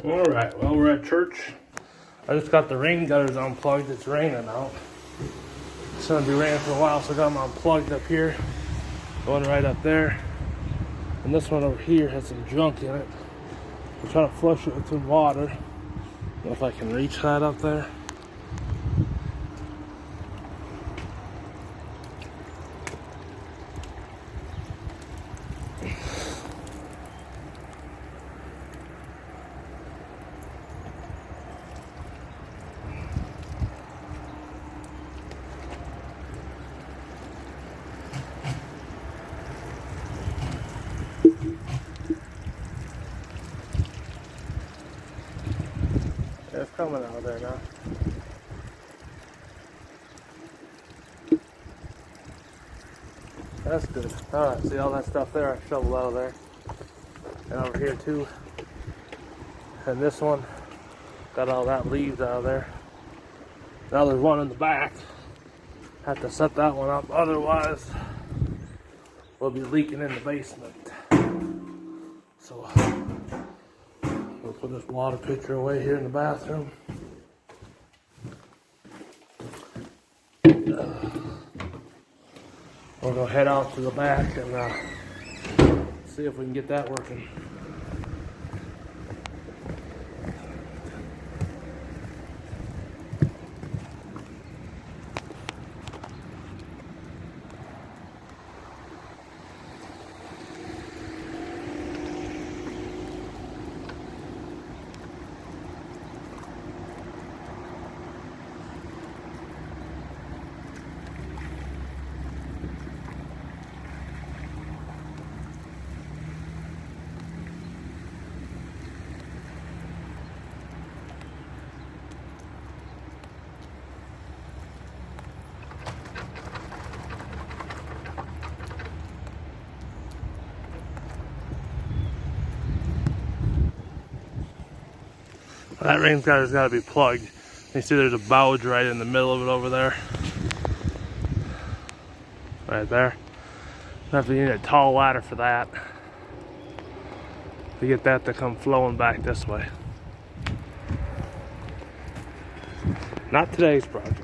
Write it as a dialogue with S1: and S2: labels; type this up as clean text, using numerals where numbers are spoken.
S1: Alright, well, we're at church. I just got the rain gutters unplugged. It's raining out. It's gonna be raining for a while, so I got them unplugged up here. One right up there. And this one over here has some junk in it. I'm trying to flush it with some water. I don't know if I can reach that up there. It's coming out there now. That's good. Alright, see all that stuff there? I shoveled out of there. And over here too. And this one, got all that leaves out of there. Now there's one in the back. Have to set that one up, otherwise we'll be leaking in the basement. So we'll put this water pitcher away here in the bathroom. We're gonna head out to the back and see if we can get that working. That rain gutter's got to be plugged. You see there's a gouge right in the middle of it over there. Right there. Have to need a tall ladder for that. To get that to come flowing back this way. Not today's project.